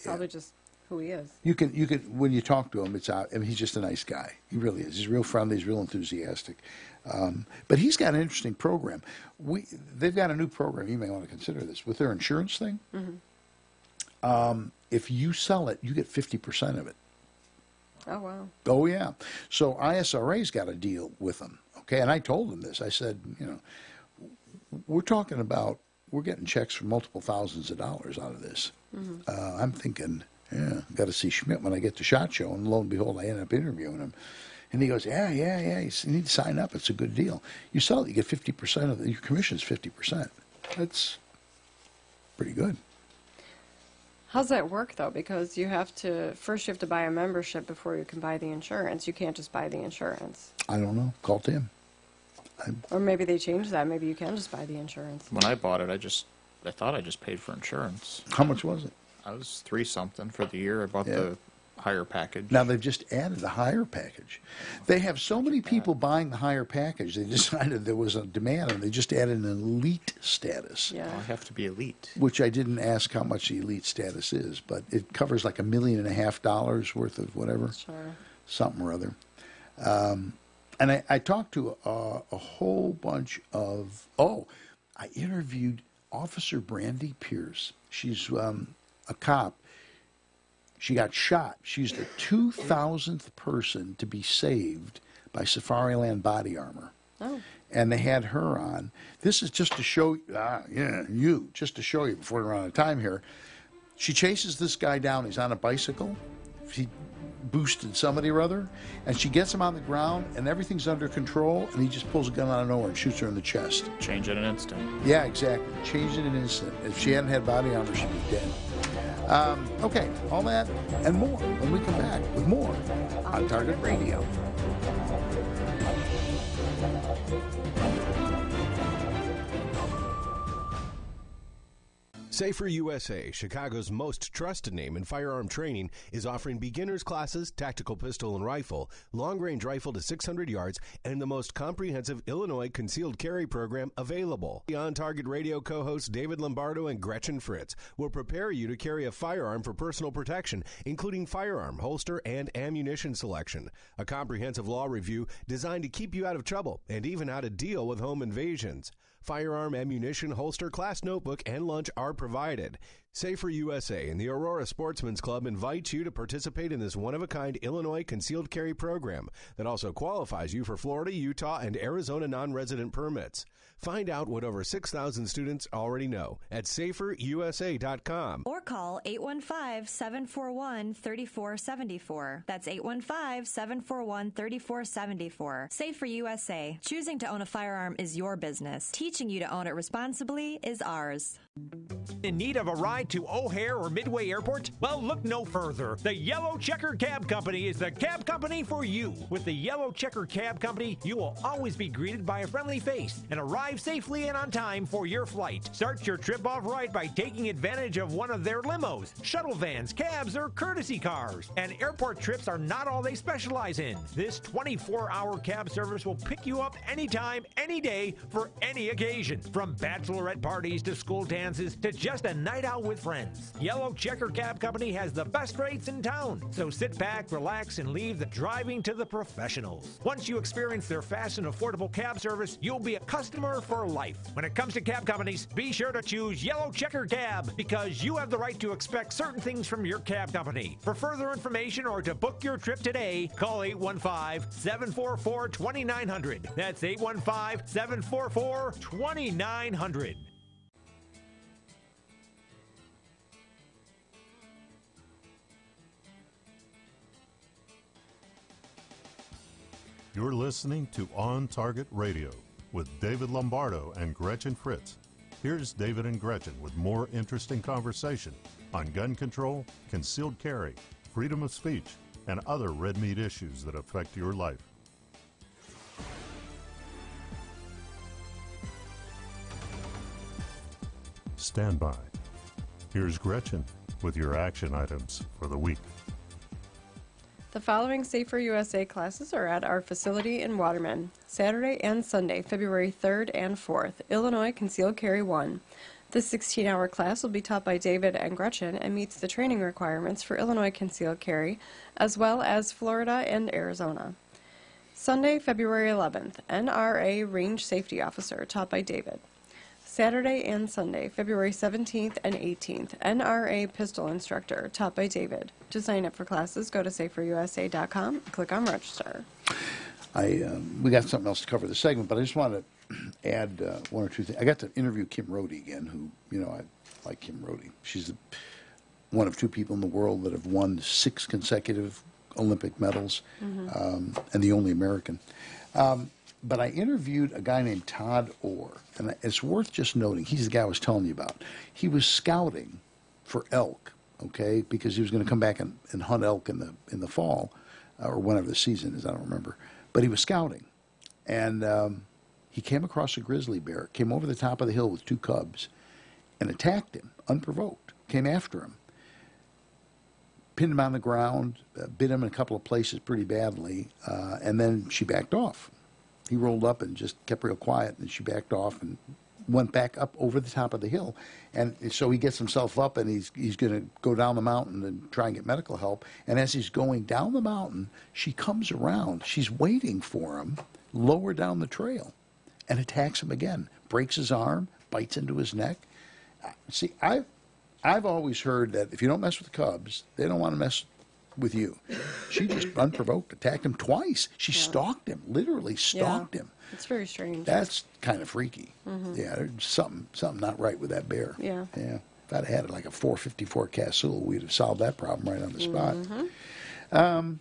probably just who he is. You can when you talk to him, he's just a nice guy. He really is. He's real friendly. He's real enthusiastic. But he's got an interesting program. They've got a new program. You may want to consider this with their insurance thing. Mm-hmm. If you sell it, you get 50% of it. Oh wow. Oh yeah. So ISRA's got a deal with them. Okay, and I told them this. I said, we're talking about. We're getting checks for multiple thousands of dollars out of this. Mm-hmm. I'm thinking, got to see Schmidt when I get to SHOT Show, and lo and behold, I end up interviewing him. And he goes, yeah, you need to sign up. It's a good deal. You sell it, you get 50% of your commission's 50%. That's pretty good. How's that work, though? Because you have to buy a membership before you can buy the insurance. You can't just buy the insurance. I don't know. Call Tim. Or maybe they changed that. Maybe you can just buy the insurance. When I bought it, I thought I just paid for insurance. How much was it? I was $3-something for the year. I bought the higher package. Now they've just added the higher package. They have so many people buying the higher package. They decided there was a demand, and they just added an elite status. Yeah, I have to be elite. Which I didn't ask how much the elite status is, but it covers like $1.5 million worth of whatever, something or other. And I talked to a whole bunch of, I interviewed Officer Brandy Pierce. She's a cop. She got shot. She's the 2,000th person to be saved by Safariland Body Armor. Oh. And they had her on. This is just to show, just to show you before we run out of time here. She chases this guy down. He's on a bicycle. He boosted somebody or other, and she gets him on the ground, and everything's under control, and he just pulls a gun out of nowhere and shoots her in the chest. Change in an instant. Yeah, exactly. Change in an instant. If she hadn't had body armor, she'd be dead. Okay, all that and more when we come back with more on Target Radio. Safer USA, Chicago's most trusted name in firearm training, is offering beginners classes, tactical pistol and rifle, long-range rifle to 600 yards, and the most comprehensive Illinois concealed carry program available. The On Target Radio co-hosts David Lombardo and Gretchen Fritz will prepare you to carry a firearm for personal protection, including firearm, holster, and ammunition selection. A comprehensive law review designed to keep you out of trouble and even how to deal with home invasions. Firearm, ammunition, holster, class notebook, and lunch are provided. Safer USA and the Aurora Sportsman's Club invite you to participate in this one-of-a-kind Illinois concealed carry program that also qualifies you for Florida, Utah, and Arizona non-resident permits. Find out what over 6,000 students already know at saferusa.com. Or call 815-741-3474. That's 815-741-3474. Safer USA. Choosing to own a firearm is your business. Teaching you to own it responsibly is ours. In need of a ride to O'Hare or Midway Airport? Well, look no further. The Yellow Checker Cab Company is the cab company for you. With the Yellow Checker Cab Company, you will always be greeted by a friendly face and arrive safely and on time for your flight. Start your trip off right by taking advantage of one of their limos, shuttle vans, cabs, or courtesy cars. And airport trips are not all they specialize in. This 24-hour cab service will pick you up anytime, any day, for any occasion. From bachelorette parties to school dances to just a night out with with friends. Yellow Checker Cab Company has the best rates in town. So sit back, relax, and leave the driving to the professionals. Once you experience their fast and affordable cab service, you'll be a customer for life. When it comes to cab companies, be sure to choose Yellow Checker Cab because you have the right to expect certain things from your cab company. For further information or to book your trip today, call 815-744-2900. That's 815-744-2900. You're listening to On Target Radio with David Lombardo and Gretchen Fritz. Here's David and Gretchen with more interesting conversation on gun control, concealed carry, freedom of speech, and other red meat issues that affect your life. Stand by. Here's Gretchen with your action items for the week. The following Safer USA classes are at our facility in Waterman, Saturday and Sunday, February 3rd and 4th. Illinois Concealed Carry 1. This 16-hour class will be taught by David and Gretchen and meets the training requirements for Illinois Concealed Carry, as well as Florida and Arizona. Sunday, February 11th, NRA Range Safety Officer, taught by David. Saturday and Sunday, February 17th and 18th, NRA Pistol Instructor, taught by David. To sign up for classes, go to saferusa.com and click on Register. We got something else to cover this segment, but I just want to add one or two things. I got to interview Kim Rohde again, who, I like Kim Rohde. She's one of two people in the world that have won 6 consecutive Olympic medals, and the only American. But I interviewed a guy named Todd Orr, and it's worth just noting, he's the guy I was telling you about. He was scouting for elk, okay, because he was going to come back and hunt elk in the fall, or whenever the season is, I don't remember. But he was scouting, and he came across a grizzly bear, came over the top of the hill with 2 cubs, and attacked him, unprovoked, came after him, pinned him on the ground, bit him in a couple of places pretty badly, and then she backed off. He rolled up and just kept real quiet, and she backed off and went back up over the top of the hill. And so he gets himself up, and he's going to go down the mountain and try and get medical help. And as he's going down the mountain, she comes around. She's waiting for him lower down the trail and attacks him again, breaks his arm, bites into his neck. See, I've always heard that if you don't mess with the cubs, they don't want to mess with you. She just unprovoked attacked him twice. She stalked him, literally stalked him. It's very strange. That's kind of freaky. Yeah, there's something not right with that bear. Yeah. If I'd had like a 454 Casull, we'd have solved that problem right on the spot. We're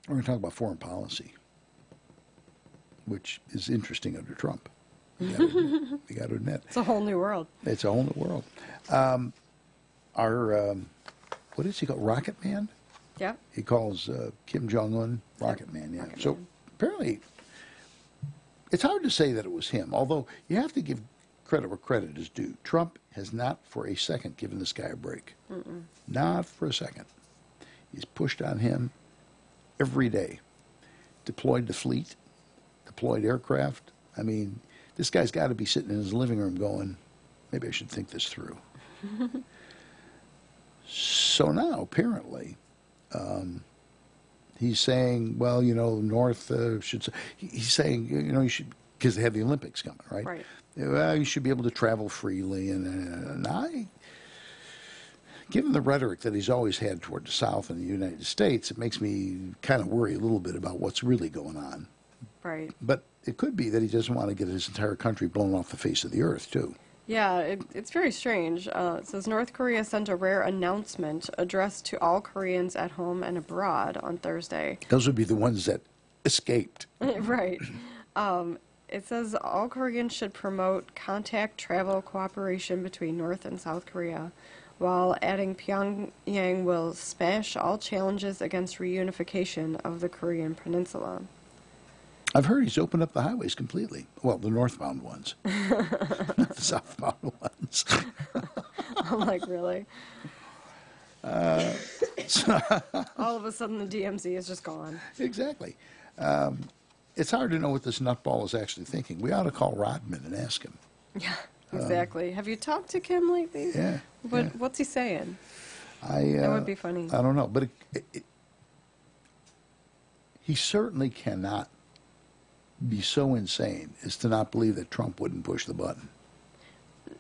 going to talk about foreign policy, which is interesting under Trump. You got to admit. It's a whole new world. It's a whole new world. What is he called? Rocket Man? Yeah. He calls Kim Jong-un Rocket Man, yeah. So apparently, it's hard to say that it was him, although you have to give credit where credit is due. Trump has not for a second given this guy a break. Not for a second. He's pushed on him every day. Deployed the fleet, deployed aircraft. I mean, this guy's got to be sitting in his living room going, maybe I should think this through. So now, apparently, he's saying, well, North should... He's saying, you should... Because they have the Olympics coming, right? Right. Well, you should be able to travel freely. And given the rhetoric that he's always had toward the South and the United States, it makes me kind of worry a little bit about what's really going on. Right. But it could be that he doesn't want to get his entire country blown off the face of the earth, too. Yeah, it's very strange. It says North Korea sent a rare announcement addressed to all Koreans at home and abroad on Thursday. Those would be the ones that escaped. Right. It says all Koreans should promote contact travel cooperation between North and South Korea, while adding Pyongyang will smash all challenges against reunification of the Korean peninsula. I've heard he's opened up the highways completely. Well, the northbound ones, not the southbound ones. I'm like, really? All of a sudden, the DMZ is just gone. Exactly. It's hard to know what this nutball is actually thinking. We ought to call Rodman and ask him. Yeah. Exactly. Have you talked to Kim lately? Yeah. What's he saying? That would be funny. I don't know, but he certainly cannot be so insane as to not believe that Trump wouldn't push the button.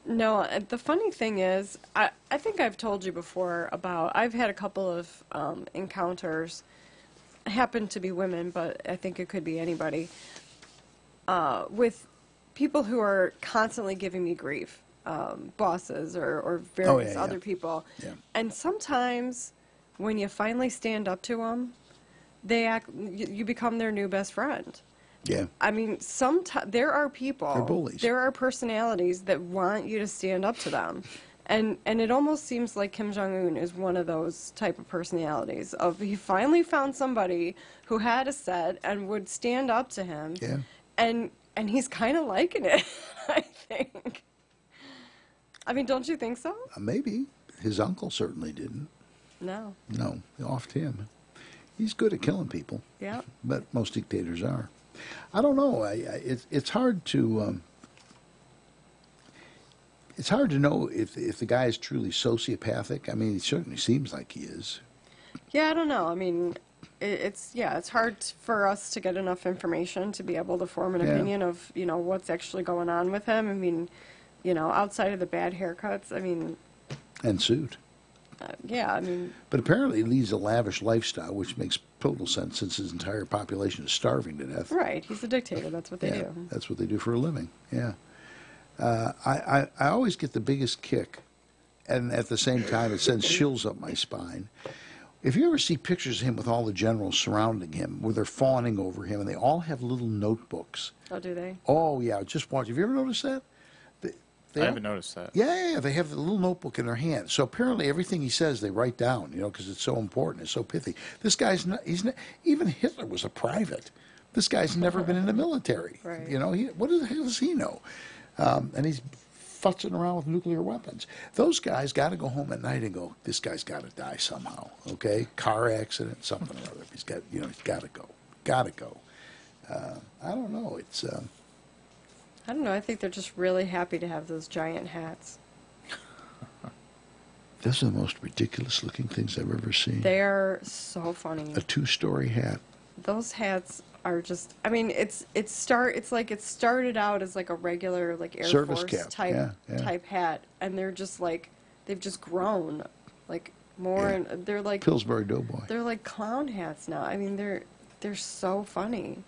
No, the funny thing is, I think I've told you before about, I've had a couple of encounters, happen to be women, but I think it could be anybody, with people who are constantly giving me grief, bosses or various other people. Yeah. And sometimes when you finally stand up to them, you become their new best friend. Yeah. I mean, there are people, they're bullies. There are personalities that want you to stand up to them. And it almost seems like Kim Jong-un is one of those type of personalities. He finally found somebody who had a set and would stand up to him. Yeah. And he's kind of liking it, I think. I mean, don't you think so? Maybe. His uncle certainly didn't. No. No, offed him. He's good at killing people. Yeah. But most dictators are. I don't know. It's hard to. It's hard to know if the guy is truly sociopathic. I mean, he certainly seems like he is. Yeah, I don't know. I mean, it's hard for us to get enough information to be able to form an opinion of what's actually going on with him. I mean, outside of the bad haircuts. I mean. And suit. Yeah, I mean. But apparently he leads a lavish lifestyle, which makes total sense since his entire population is starving to death. Right, he's a dictator. That's what they do. That's what they do for a living. Yeah. I always get the biggest kick, and at the same time it sends chills up my spine. If you ever see pictures of him with all the generals surrounding him, where they're fawning over him, and they all have little notebooks. Oh, do they? Oh, yeah. Just watch. Have you ever noticed that? I haven't noticed that. Yeah, they have the little notebook in their hand. So apparently everything he says they write down, because it's so important, it's so pithy. This guy's not, even Hitler was a private. This guy's never been in the military. Right. What the hell does he know? And he's futzing around with nuclear weapons. Those guys got to go home at night and go, this guy's got to die somehow, okay? Car accident, something or other. He's got, he's got to go. Got to go. I don't know. It's... I don't know. I think they're just really happy to have those giant hats. Those are the most ridiculous-looking things I've ever seen. They are so funny. A 2-story hat. Those hats are just. I mean, it's like it started out as like a regular Air Service Force cap. type hat, and they're just like they've just grown more, and they're like Pillsbury Doughboy. They're like clown hats now. I mean, they're so funny.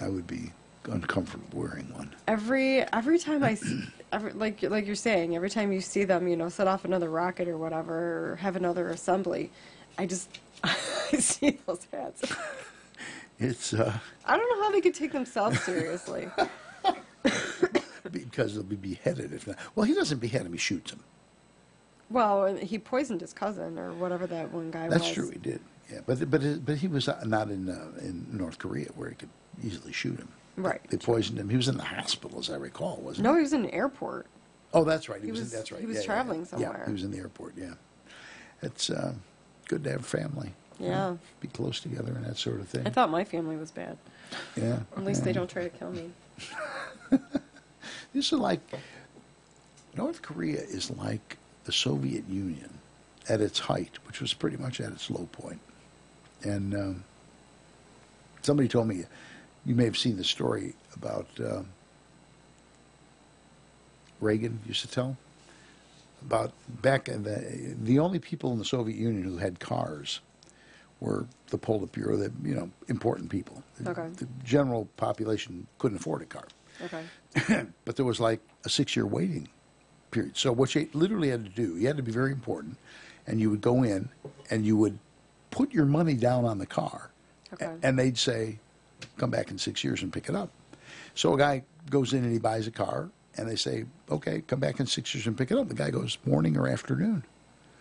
I would be uncomfortable wearing one. Every time I see, like you're saying, every time you see them, set off another rocket or whatever, or have another assembly, I see those hats. It's I don't know how they could take themselves seriously. Because they'll be beheaded if not. Well, he doesn't behead him; he shoots him. Well, he poisoned his cousin or whatever that one guy was. That's true, he did. Yeah, but he was not in North Korea where he could easily shoot him. Right. They poisoned him. He was in the hospital, as I recall, wasn't he? No, he was in an airport. Oh, that's right. That's right. He was Yeah, traveling somewhere. Yeah, he was in the airport. Yeah, it's good to have family. Yeah. Be close together and that sort of thing. I thought my family was bad. Yeah. At least they don't try to kill me. This is like North Korea is like the Soviet Union at its height, which was pretty much at its low point. And somebody told me, you may have seen the story about Reagan used to tell about back in the only people in the Soviet Union who had cars were the Politburo, the important people. Okay. The general population couldn't afford a car. Okay. But there was like a 6-year waiting period. So what you literally had to do, you had to be very important, and you would go in and you would put your money down on the car, and they'd say, come back in 6 years and pick it up. So a guy goes in and he buys a car, and they say, okay, come back in 6 years and pick it up. The guy goes, morning or afternoon?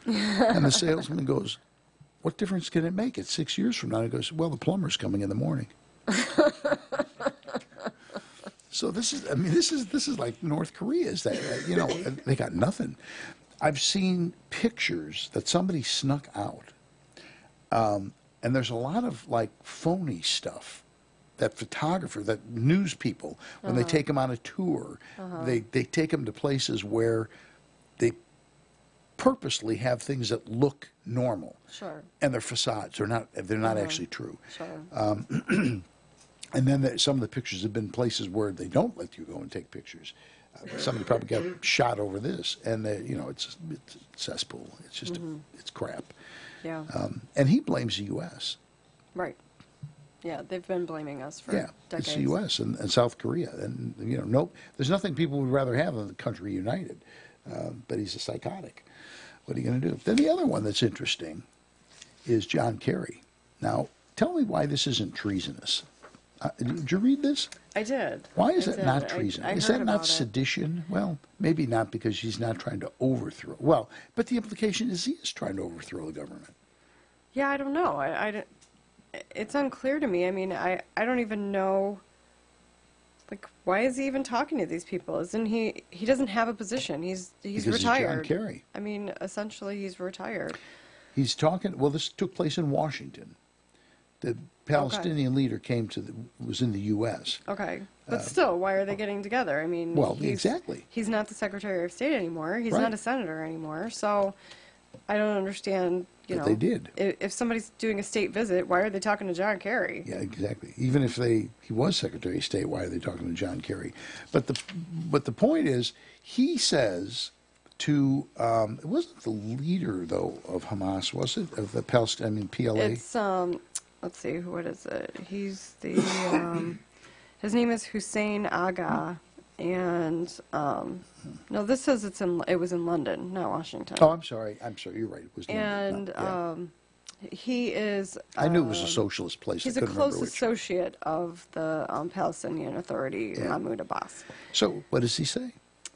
And the salesman goes, what difference can it make? It's 6 years from now. He goes, well, the plumber's coming in the morning. So this is like North Korea. Is that they got nothing. I've seen pictures that somebody snuck out, and there's a lot of like phony stuff that photographer, that news people, when they take them on a tour, they take them to places where they purposely have things that look normal. Sure. And they're facades. They're not actually true. Sure. And then some of the pictures have been places where they don't let you go and take pictures. Somebody probably got shot over this, and it's a cesspool. It's just it's crap. Yeah. And he blames the U.S. Right. Yeah, they've been blaming us for decades. It's the U.S. and South Korea, and there's nothing people would rather have than the country united. But he's a psychotic. What are you going to do? Then the other one that's interesting is John Kerry. Now, tell me why this isn't treasonous. Did you read this? I did. Why is that not treason? I Is heard that not about it. sedition? Well, maybe not, because he's not trying to overthrow. Well, but the implication is he is trying to overthrow the government. Yeah, I don't know. It's unclear to me. I mean, I don't even know. Like, why is he even talking to these people? Isn't he? He doesn't have a position. He's Because retired. He's John Kerry. I mean, essentially, he's retired. He's talking. Well, this took place in Washington. The Palestinian leader was in the U.S. Okay, but still, why are they getting together? I mean, exactly. He's not the Secretary of State anymore. He's Right. not a senator anymore. So, I don't understand. But they did. If somebody's doing a state visit, why are they talking to John Kerry? Yeah, exactly. Even if he was Secretary of State, why are they talking to John Kerry? But the point is, he says to it wasn't the leader though of Hamas, was it, of the Palestinian PLA? It's let's see, what is it? He's the his name is Hussein Aga, and no, this says it was in London, not Washington. Oh, I'm sorry, you're right. It was and London. he is. I knew it was a socialist place. He's I a couldn't close remember which. associate of the Palestinian Authority, Mahmoud Abbas. So what does he say?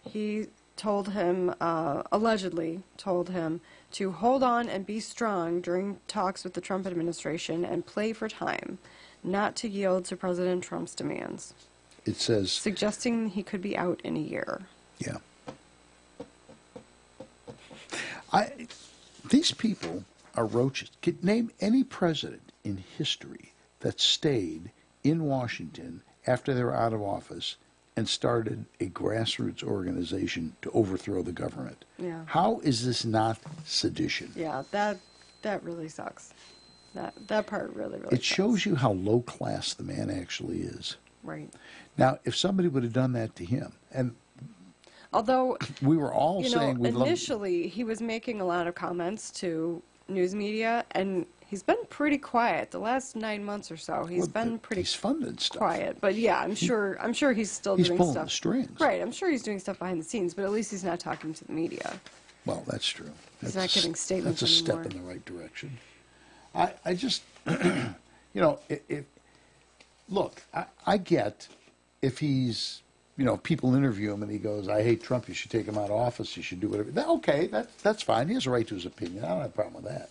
He told him, allegedly told him, to hold on and be strong during talks with the Trump administration and play for time, not to yield to President Trump's demands. It says, suggesting he could be out in a year. Yeah. These people are roaches. Name any president in history that stayed in Washington after they were out of office and started a grassroots organization to overthrow the government. Yeah. How is this not sedition? Yeah, that really sucks. That part really It sucks. shows you how low class the man actually is. Right. Now, if somebody would have done that to him, and although we were all saying we initially he was making a lot of comments to news media, and he's been pretty quiet the last 9 months or so. He's been pretty funded stuff. Quiet, but yeah, I'm sure he's still doing pulling stuff. the strings. Right, I'm sure he's doing stuff behind the scenes, but at least he's not talking to the media. Well, that's true. He's not giving statements That's a anymore. step in the right direction. I just, look, I get if he's, people interview him and he goes, I hate Trump, you should take him out of office, you should do whatever. Okay, that's fine. He has a right to his opinion. I don't have a problem with that.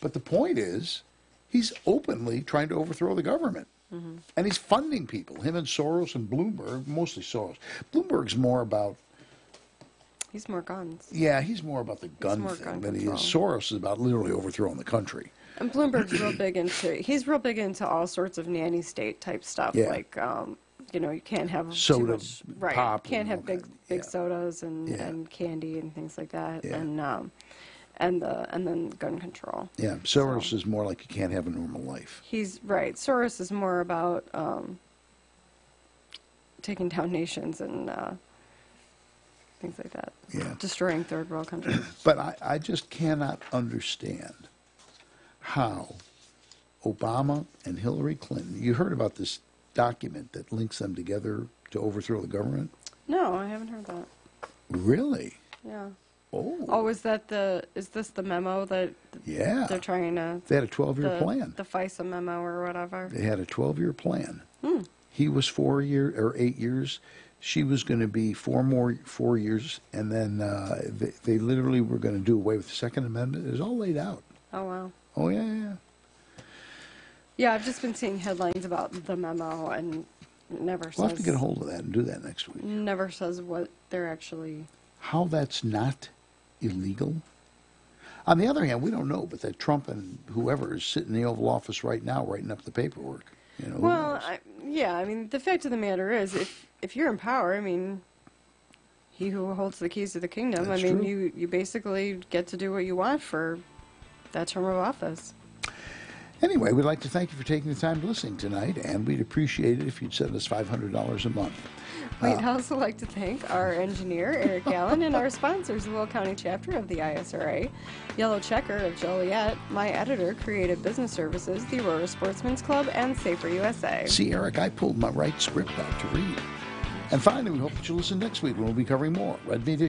But the point is, he's openly trying to overthrow the government. Mm-hmm. And he's funding people, him and Soros and Bloomberg, mostly Soros. Bloomberg's more about... He's more guns. Yeah, he's more about the gun thing than he is. Soros is about literally overthrowing the country. And Bloomberg's he's real big into all sorts of nanny state type stuff. Yeah. Like, you can't have soda, too much, right? pop, Can't have big yeah. sodas and candy and things like that. Yeah. And then gun control. Yeah, Soros is more like you can't have a normal life. He's right. Soros is more about taking down nations and things like that. Yeah. Destroying third world countries. But I just cannot understand how Obama and Hillary Clinton, you heard about this document that links them together to overthrow the government? No, I haven't heard that. Really? Yeah. Oh, is this the memo that they're trying to... They had a 12-year plan. The FISA memo or whatever. They had a 12-year plan. He was 4 8 years. She was going to be 4 years, and then they literally were going to do away with the Second Amendment. It was all laid out. Oh, wow. Oh, yeah. Yeah, I've just been seeing headlines about the memo, and it never says... We'll have to get a hold of that and do that next week. Never says what they're actually... How that's not illegal? On the other hand, we don't know, but that Trump and whoever is sitting in the Oval Office right now writing up the paperwork. You know, well, I mean, the fact of the matter is, if you're in power, I mean, he who holds the keys to the kingdom, That's I mean, true. you basically get to do what you want for that term of office. Anyway, we'd like to thank you for taking the time to listen tonight, and we'd appreciate it if you'd send us $500 a month. We'd also like to thank our engineer, Eric Allen, and our sponsors, the Will County chapter of the ISRA, Yellow Checker of Joliet, my editor, Creative Business Services, the Aurora Sportsman's Club, and Safer USA. See, Eric, I pulled my right script out to read. And finally, we hope that you'll listen next week when we'll be covering more Red Meat